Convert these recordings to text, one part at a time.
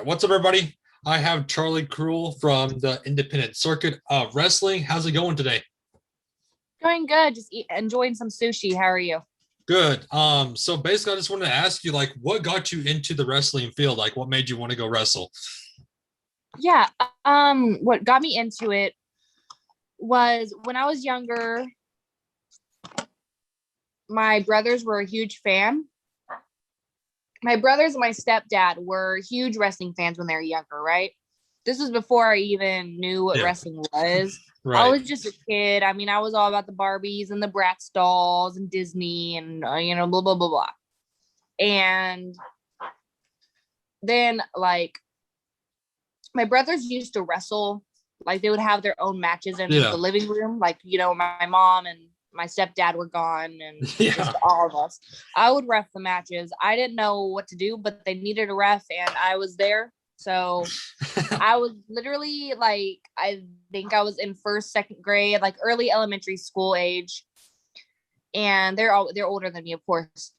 what's up, everybody? I have Charlie Kruel from the independent circuit of wrestling. How's it going today? Doing good. Enjoying some sushi. How are you? Good. So basically, I just wanted to ask you, like, what got you into the wrestling field? Like, what made you want to go wrestle? Yeah. What got me into it was when I was younger, my brothers were a huge fan. My brothers and my stepdad were huge wrestling fans when they were younger, right? This was before I even knew what Yeah, wrestling was. I right. was just a kid. I mean, I was all about the Barbies and the Bratz dolls and Disney and, blah, blah, blah, blah. And then, like, my brothers used to wrestle. Like, they would have their own matches in Yeah, the living room. Like, my mom and my stepdad were gone and yeah. just all of us. I would ref the matches. I didn't know what to do, but they needed a ref and I was there. So I was literally like, I think I was in first, second grade, like early elementary school age. And they're older than me, of course.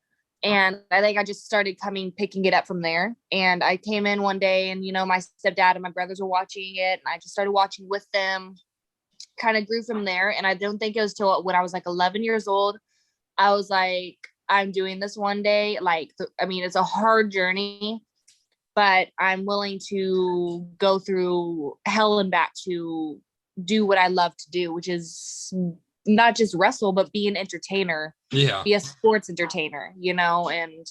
And I think I just started picking it up from there. And I came in one day and, my stepdad and my brothers were watching it. And I just started watching with them, kind of grew from there. And I don't think it was till when I was like 11 years old, I was like, I'm doing this one day. Like, it's a hard journey, but I'm willing to go through hell and back to do what I love to do, which is not just wrestle, but be an entertainer, Yeah. be a sports entertainer, and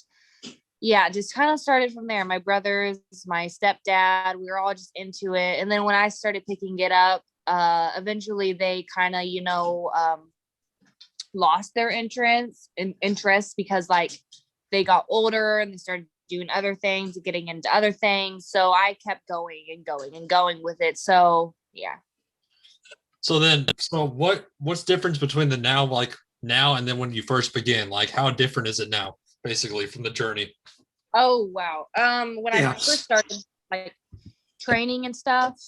yeah, just kind of started from there. My brothers, my stepdad, we were all just into it. And then when I started picking it up, eventually they kind of, lost their interest because like they got older and they started doing other things, getting into other things. So I kept going and going and going with it. So yeah. So what's difference between the now and then when you first begin? Like, how different is it now, basically, from the journey? Oh wow. When I Yeah. first started like training and stuff,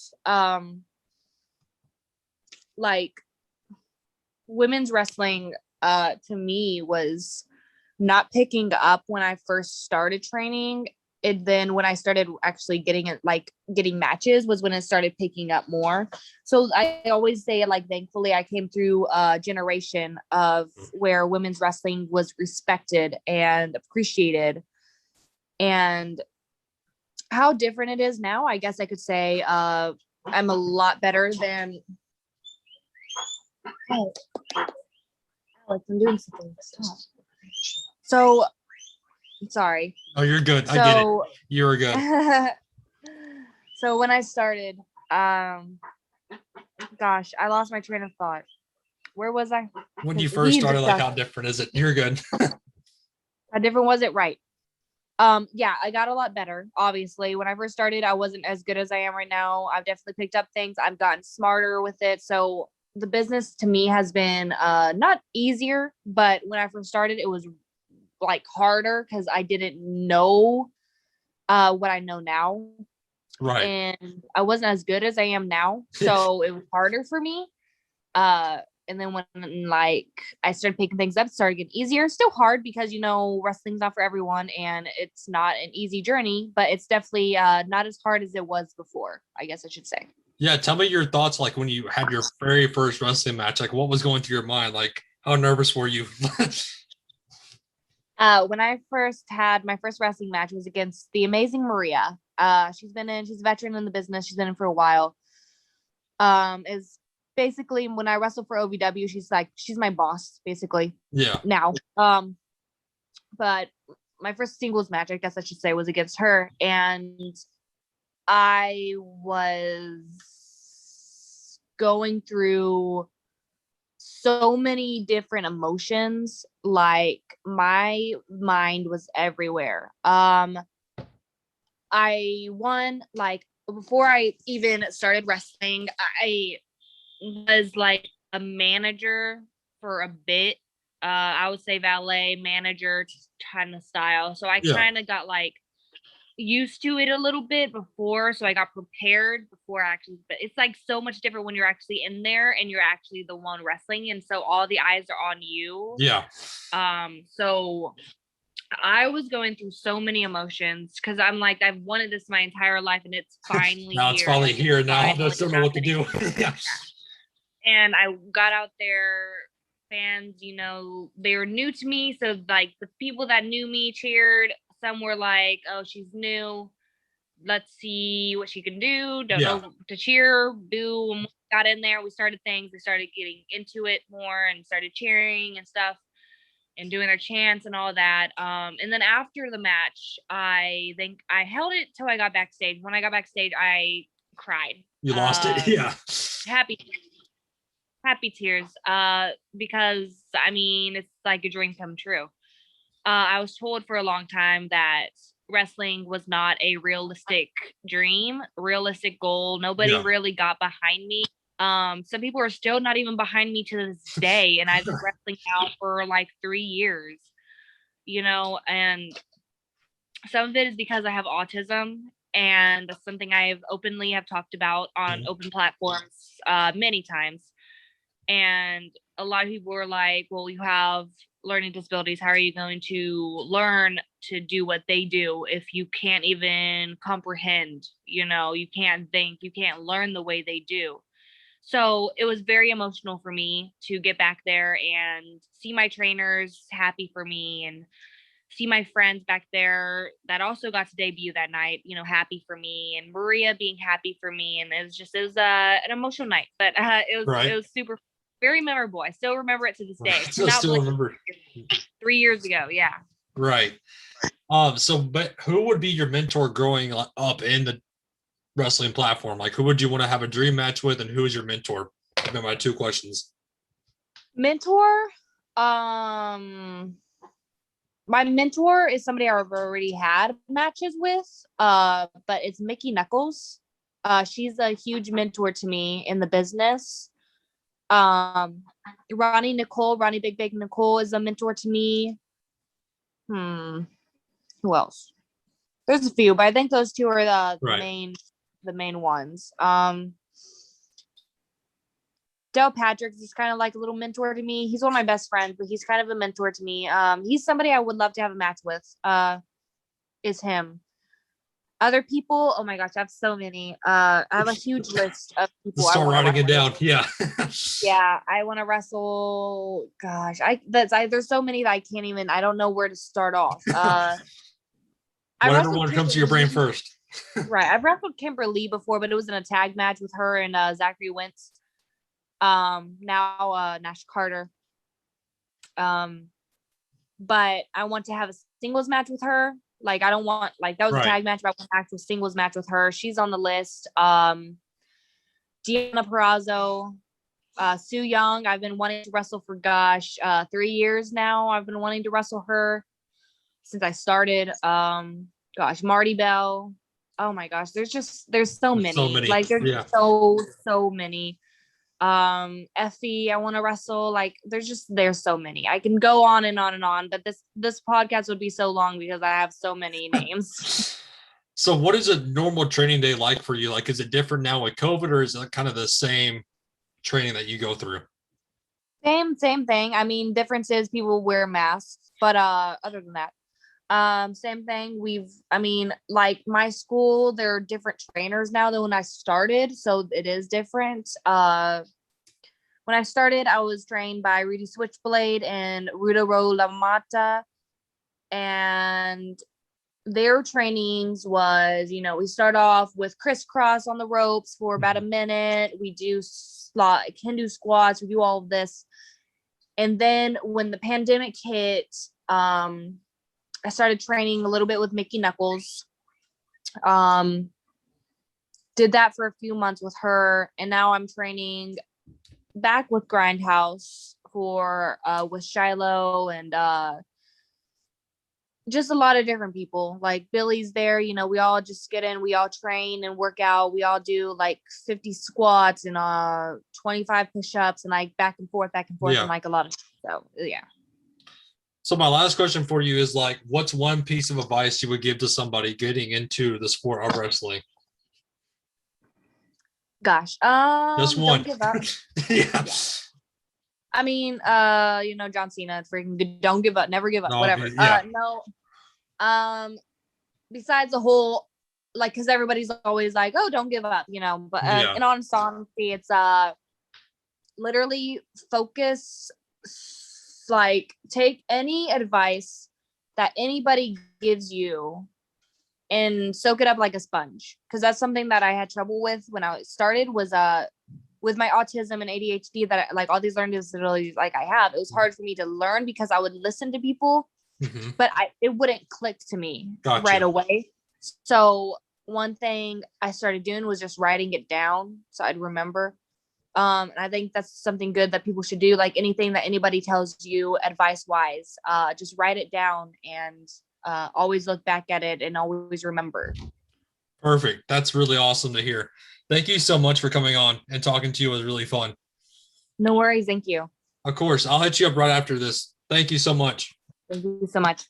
like women's wrestling to me was not picking up when I first started training. And then when I started actually getting matches was when it started picking up more. So I always say, like, thankfully I came through a generation of where women's wrestling was respected and appreciated. And how different it is now, I guess I could say I'm a lot better than Alex, I'm doing something. Stop. So sorry. Oh, you're good. I get it. You're good. So when I started, gosh, I lost my train of thought. Where was I? When you first started, like, how different is it? You're good. How different was it? Right. Yeah, I got a lot better. Obviously, when I first started, I wasn't as good as I am right now. I've definitely picked up things. I've gotten smarter with it. So the business to me has been not easier, but when I first started, it was like harder because I didn't know what I know now. Right. And I wasn't as good as I am now. So it was harder for me. And then when like I started picking things up, it started getting easier. Still hard because wrestling's not for everyone and it's not an easy journey, but it's definitely not as hard as it was before, I guess I should say. Yeah, tell me your thoughts, like when you had your very first wrestling match, like what was going through your mind? Like, how nervous were you? When I first had my first wrestling match was against the amazing Maria. She's a veteran in the business. She's been in for a while. Is basically when I wrestle for OVW, she's my boss basically. Yeah. Now. But my first singles match, I guess I should say, was against her, and I was going through so many different emotions. Like, my mind was everywhere. I won, like, before I even started wrestling, I was like a manager for a bit. I would say valet manager kind of style. So I kind of got like used to it a little bit before, so I got prepared before actually. But it's like so much different when you're actually in there and you're actually the one wrestling, and so all the eyes are on you. Yeah. So I was going through so many emotions because I'm like, I've wanted this my entire life and it's finally Now it's here. finally here. Now I Finally just don't know what to do. Yeah. And I got out there, fans, they were new to me. So like the people that knew me cheered. Some were like, oh, she's new. Let's see what she can do. Don't know to cheer, boo. When we got in there, we started things. We started getting into it more and started cheering and stuff and doing their chants and all that. And then after the match, I think I held it till I got backstage. When I got backstage, I cried. You lost it. Yeah. Happy tears. Because I mean, it's like a dream come true. I was told for a long time that wrestling was not a realistic dream, realistic goal. Nobody really got behind me. Some people are still not even behind me to this day, and I've been wrestling now for like 3 years, and some of it is because I have autism, and that's something I've openly have talked about on open platforms many times. And a lot of people were like, well, you have learning disabilities. How are you going to learn to do what they do if you can't even comprehend? You can't think, you can't learn the way they do. So it was very emotional for me to get back there and see my trainers happy for me and see my friends back there that also got to debut that night, happy for me, and Maria being happy for me. And it was an emotional night, but it was super, very memorable. I still remember it to this day. Still remember 3 years ago. Yeah. Right. But who would be your mentor growing up in the wrestling platform? Like, who would you want to have a dream match with, and who is your mentor? I've got my 2 questions. Mentor, my mentor is somebody I've already had matches with, but it's Mickey Knuckles. She's a huge mentor to me in the business. Ronnie Big Nicole is a mentor to me. Who else? There's a few, but I think those 2 are the main ones. Del Patrick is kind of like a little mentor to me. He's one of my best friends, but he's kind of a mentor to me. He's somebody I would love to have a match with. Is him. Other people, oh my gosh, I have so many. I have a huge list of people. Start writing it down. Yeah. Yeah, I want to wrestle. Gosh, there's so many that I don't know where to start off. Whatever one comes to your brain first. Right. I've wrestled Kimberly before, but it was in a tag match with her and Zachary Wentz. Now Nash Carter. But I want to have a singles match with her. Like, I don't want, like, that was a tag match, but I want an actual singles match with her. She's on the list. Deanna Perrazzo, Sue Young. I've been wanting to wrestle for 3 years now. I've been wanting to wrestle her since I started. Marty Bell. Oh my gosh, there's so many. Like, there's so many. Effie, I want to wrestle. Like, there's so many. I can go on and on and on, but this podcast would be so long because I have so many names. So what is a normal training day like for you? Like, is it different now with COVID, or is it kind of the same training that you go through? Same thing. I mean, difference is people wear masks, but other than that, same thing. Like, my school, there are different trainers now than when I started, so it is different. When I started, I was trained by Rudy Switchblade and Rudaro Lamata, and their trainings was, we start off with crisscross on the ropes for about a minute. We can do squats, we do all of this. And then when the pandemic hit, I started training a little bit with Mickey Knuckles. Did that for a few months with her, and now I'm training back with Grindhouse with Shiloh and just a lot of different people. Like, Billy's there, we all just get in, we all train and work out. We all do like 50 squats and 25 push-ups and like back and forth and like a lot of stuff. So yeah. So my last question for you is, like, what's one piece of advice you would give to somebody getting into the sport of wrestling? Gosh, just one. Don't give up. Yeah. I mean, John Cena, freaking good. Don't give up, never give up, whatever. Yeah. No, Besides the whole, like, because everybody's always like, oh, don't give up, but Yeah. in honest honesty, it's literally focus, like, take any advice that anybody gives you and soak it up like a sponge, because that's something that I had trouble with when I started, was with my autism and ADHD, that like all these learning disabilities like I have, it was hard for me to learn because I would listen to people, but it wouldn't click to me right away. So one thing I started doing was just writing it down so I'd remember. And I think that's something good that people should do. Like anything that anybody tells you advice wise, just write it down and always look back at it and always remember. Perfect. That's really awesome to hear. Thank you so much for coming on, and talking to you was really fun. No worries. Thank you. Of course. I'll hit you up right after this. Thank you so much. Thank you so much.